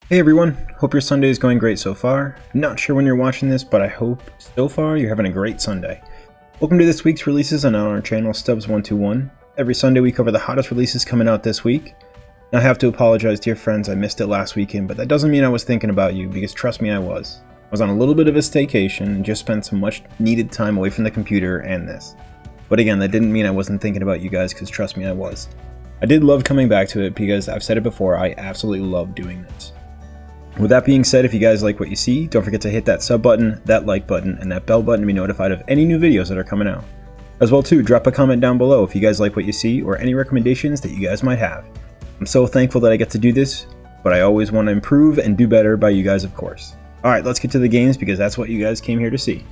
Hey everyone, hope your Sunday is going great so far. Not sure when you're watching this, but I hope so far you're having a great Sunday. Welcome to this week's releases on our channel Stubbs121. Every Sunday we cover the hottest releases coming out this week. Now I have to apologize to your friends, I missed it last weekend, but that doesn't mean I was thinking about you, because trust me I was. I was on a little bit of a staycation and just spent some much needed time away from the computer and this. But again, that didn't mean I wasn't thinking about you guys, because trust me I was. I did love coming back to it because I've said it before, I absolutely love doing this. With that being said, if you guys like what you see, don't forget to hit that sub button, that like button, and that bell button to be notified of any new videos that are coming out. As well too, drop a comment down below if you guys like what you see or any recommendations that you guys might have. I'm so thankful that I get to do this, but I always want to improve and do better by you guys of course. Alright, let's get to the games because that's what you guys came here to see.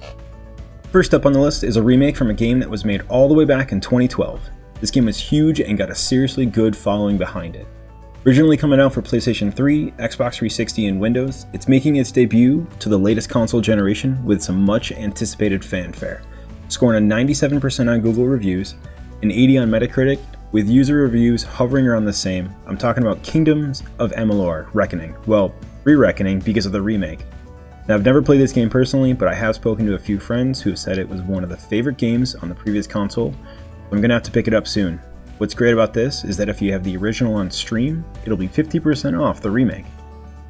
First up on the list is a remake from a game that was made all the way back in 2012. This game was huge and got a seriously good following behind it. Originally coming out for PlayStation 3, Xbox 360, and Windows, it's making its debut to the latest console generation with some much anticipated fanfare, scoring a 97% on Google reviews, an 80 on Metacritic, with user reviews hovering around the same. I'm talking about Kingdoms of Amalur: Reckoning. Well, ReReckoning because of the remake. Now I've never played this game personally, but I have spoken to a few friends who have said it was one of the favorite games on the previous console, so I'm gonna have to pick it up soon. What's great about this is that if you have the original on Steam, it'll be 50% off the remake.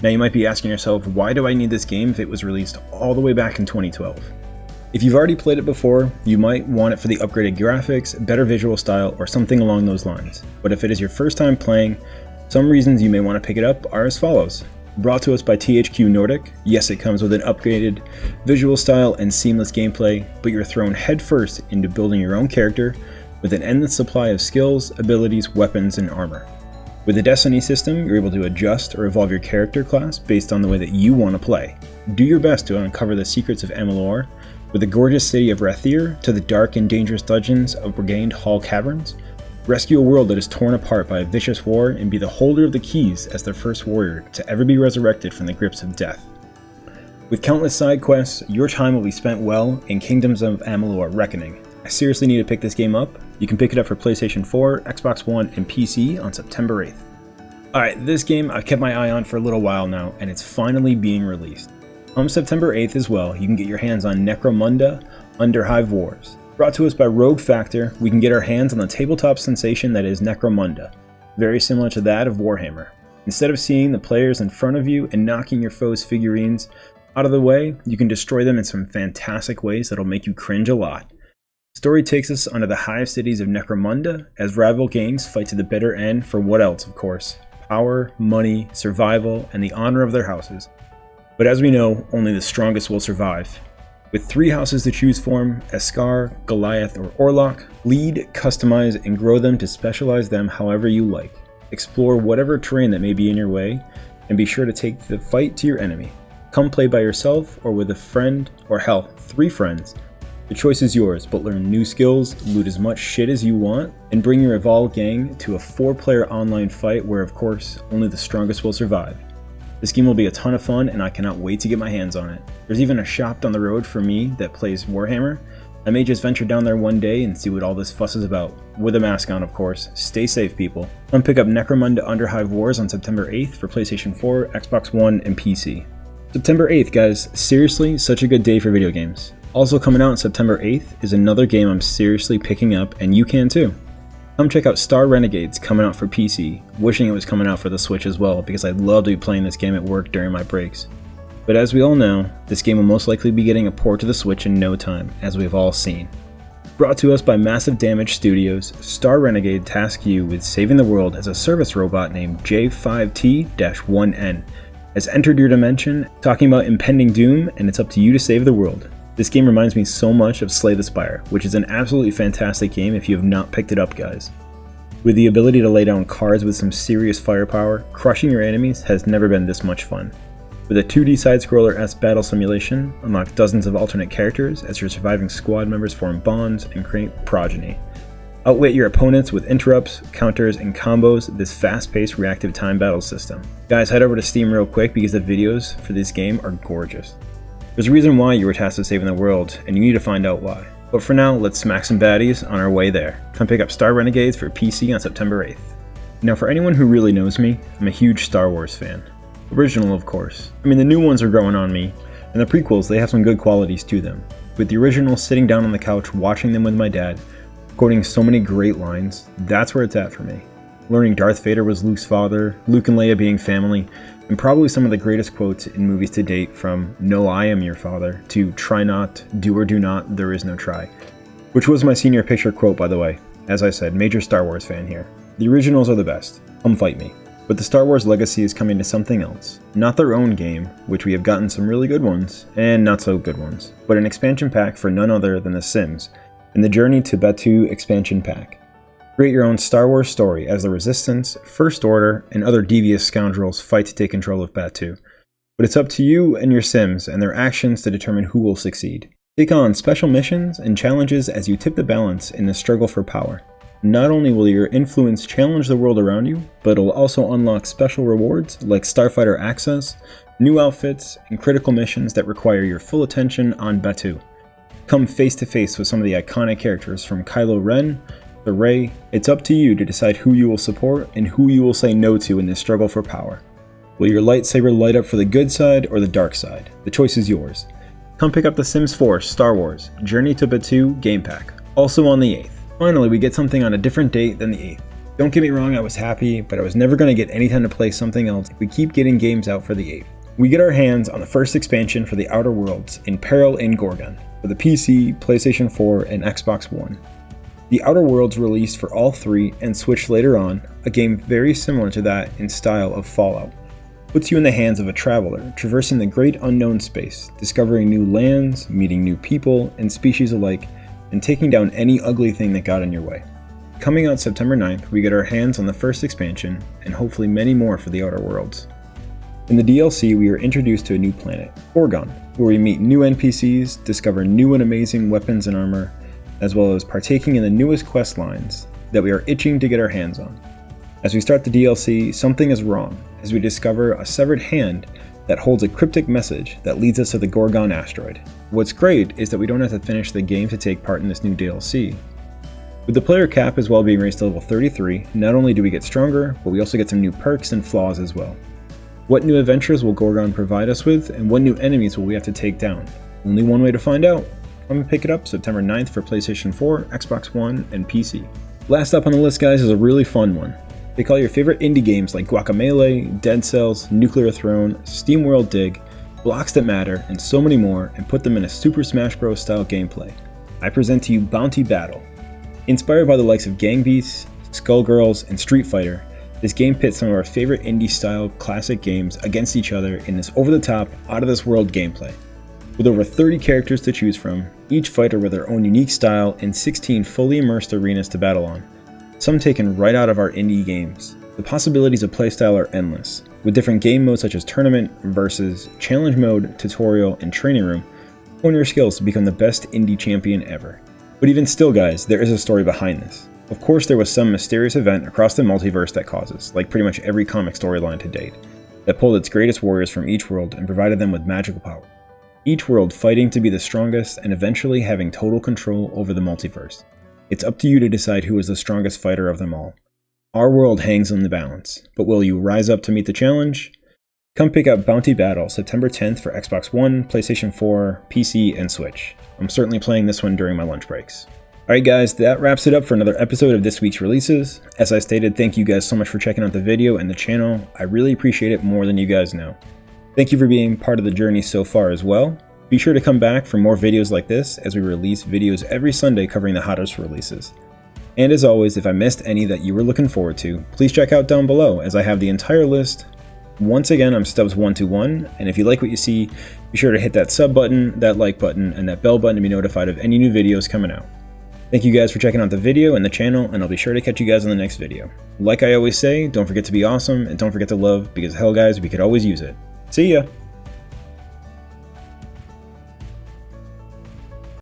Now you might be asking yourself, why do I need this game if it was released all the way back in 2012? If you've already played it before, you might want it for the upgraded graphics, better visual style, or something along those lines. But if it is your first time playing, some reasons you may want to pick it up are as follows. Brought to us by THQ Nordic, yes it comes with an upgraded visual style and seamless gameplay, but you're thrown headfirst into building your own character, with an endless supply of skills, abilities, weapons, and armor. With the Destiny system, you're able to adjust or evolve your character class based on the way that you want to play. Do your best to uncover the secrets of Amalur, with the gorgeous city of Rathir to the dark and dangerous dungeons of Brigand Hall Caverns. Rescue a world that is torn apart by a vicious war and be the holder of the keys as the first warrior to ever be resurrected from the grips of death. With countless side quests, your time will be spent well in Kingdoms of Amalur: Reckoning. I seriously need to pick this game up. You can pick it up for PlayStation 4, Xbox One, and PC on September 8th. Alright, this game I've kept my eye on for a little while now, and it's finally being released. On September 8th as well, you can get your hands on Necromunda: Underhive Wars. Brought to us by Rogue Factor, we can get our hands on the tabletop sensation that is Necromunda, very similar to that of Warhammer. Instead of seeing the players in front of you and knocking your foes' figurines out of the way, you can destroy them in some fantastic ways that'll make you cringe a lot. The story takes us onto the hive cities of Necromunda as rival gangs fight to the bitter end for what else, of course? Power, money, survival, and the honor of their houses. But as we know, only the strongest will survive. With 3 houses to choose from, Eskar, Goliath, or Orlok, lead, customize, and grow them to specialize them however you like. Explore whatever terrain that may be in your way, and be sure to take the fight to your enemy. Come play by yourself or with a friend, or hell, 3 friends. The choice is yours, but learn new skills, loot as much shit as you want, and bring your evolved gang to a 4-player online fight where of course, only the strongest will survive. This game will be a ton of fun and I cannot wait to get my hands on it. There's even a shop down the road for me that plays Warhammer. I may just venture down there one day and see what all this fuss is about. With a mask on of course. Stay safe people. Come pick up Necromunda: Underhive Wars on September 8th for PlayStation 4, Xbox One, and PC. September 8th guys, seriously such a good day for video games. Also coming out on September 8th is another game I'm seriously picking up, and you can too. Come check out Renegades coming out for PC, wishing it was coming out for the Switch as well because I'd love to be playing this game at work during my breaks. But as we all know, this game will most likely be getting a port to the Switch in no time, as we've all seen. Brought to us by Massive Damage Studios, Star Renegade tasks you with saving the world as a service robot named J5T-1N has entered your dimension, talking about impending doom, and it's up to you to save the world. This game reminds me so much of Slay the Spire, which is an absolutely fantastic game if you have not picked it up guys. With the ability to lay down cards with some serious firepower, crushing your enemies has never been this much fun. With a 2D side-scroller-esque battle simulation, unlock dozens of alternate characters as your surviving squad members form bonds and create progeny. Outwit your opponents with interrupts, counters, and combos this fast-paced reactive time battle system. Guys, head over to Steam real quick because the videos for this game are gorgeous. There's a reason why you were tasked with saving the world, and you need to find out why. But for now, let's smack some baddies on our way there. Come pick up Star Renegades for PC on September 8th. Now for anyone who really knows me, I'm a huge Star Wars fan. Original, of course. I mean, the new ones are growing on me, and the prequels, they have some good qualities to them. With the original, sitting down on the couch watching them with my dad, quoting so many great lines, that's where it's at for me. Learning Darth Vader was Luke's father, Luke and Leia being family, and probably some of the greatest quotes in movies to date, from "No, I am your father" to "Try not, do or do not, there is no try," which was my senior picture quote, by the way. As I said, major Star Wars fan here. The originals are the best. Come fight me. But the Star Wars legacy is coming to something else. Not their own game, which we have gotten some really good ones, and not so good ones, but an expansion pack for none other than The Sims, and the Journey to Batuu expansion pack. Create your own Star Wars story as the Resistance, First Order, and other devious scoundrels fight to take control of Batuu. But it's up to you and your Sims and their actions to determine who will succeed. Take on special missions and challenges as you tip the balance in the struggle for power. Not only will your influence challenge the world around you, but it'll also unlock special rewards like Starfighter access, new outfits, and critical missions that require your full attention on Batuu. Come face to face with some of the iconic characters from Kylo Ren to Rey. It's up to you to decide who you will support and who you will say no to in this struggle for power. Will your lightsaber light up for the good side or the dark side? The choice is yours. Come pick up The Sims 4 Star Wars Journey to Batuu game pack, also on the 8th. Finally, we get something on a different date than the 8th. Don't get me wrong, I was happy, but I was never going to get any time to play something else if we keep getting games out for the 8th. We get our hands on the first expansion for the Outer Worlds in Peril and Gorgon for the PC, PlayStation 4, and Xbox One. The Outer Worlds released for all three and Switch later on, a game very similar to that in style of Fallout. Puts you in the hands of a traveler, traversing the great unknown space, discovering new lands, meeting new people and species alike, and taking down any ugly thing that got in your way. Coming out September 9th, we get our hands on the first expansion, and hopefully many more for the Outer Worlds. In the DLC, we are introduced to a new planet, Gorgon, where we meet new NPCs, discover new and amazing weapons and armor, as well as partaking in the newest quest lines that we are itching to get our hands on. As we start the DLC, something is wrong, as we discover a severed hand that holds a cryptic message that leads us to the Gorgon asteroid. What's great is that we don't have to finish the game to take part in this new DLC. With the player cap as well being raised to level 33, not only do we get stronger, but we also get some new perks and flaws as well. What new adventures will Gorgon provide us with, and what new enemies will we have to take down? Only one way to find out. Come and pick it up September 9th for PlayStation 4, Xbox One, and PC. Last up on the list, guys, is a really fun one. Pick all your favorite indie games like Guacamelee, Dead Cells, Nuclear Throne, SteamWorld Dig, Blocks That Matter, and so many more, and put them in a Super Smash Bros. Style gameplay. I present to you Bounty Battle. Inspired by the likes of Gang Beasts, Skullgirls, and Street Fighter, this game pits some of our favorite indie-style classic games against each other in this over-the-top, out-of-this-world gameplay. With over 30 characters to choose from, each fighter with their own unique style, and 16 fully immersed arenas to battle on. Some taken right out of our indie games. The possibilities of playstyle are endless, with different game modes such as Tournament, Versus, Challenge Mode, Tutorial, and Training Room, hone your skills to become the best indie champion ever. But even still, guys, there is a story behind this. Of course, there was some mysterious event across the multiverse that causes, like pretty much every comic storyline to date, that pulled its greatest warriors from each world and provided them with magical power. Each world fighting to be the strongest and eventually having total control over the multiverse. It's up to you to decide who is the strongest fighter of them all. Our world hangs in the balance, but will you rise up to meet the challenge? Come pick up Bounty Battle September 10th for Xbox One, PlayStation 4, PC, and Switch. I'm certainly playing this one during my lunch breaks. Alright guys, that wraps it up for another episode of this week's releases. As I stated, thank you guys so much for checking out the video and the channel. I really appreciate it more than you guys know. Thank you for being part of the journey so far as well. Be sure to come back for more videos like this as we release videos every Sunday covering the hottest releases. And as always, if I missed any that you were looking forward to, please check out down below as I have the entire list. Once again, I'm Stubbs121, and if you like what you see, be sure to hit that sub button, that like button, and that bell button to be notified of any new videos coming out. Thank you guys for checking out the video and the channel, and I'll be sure to catch you guys in the next video. Like I always say, don't forget to be awesome, and don't forget to love, because hell guys, we could always use it. See ya!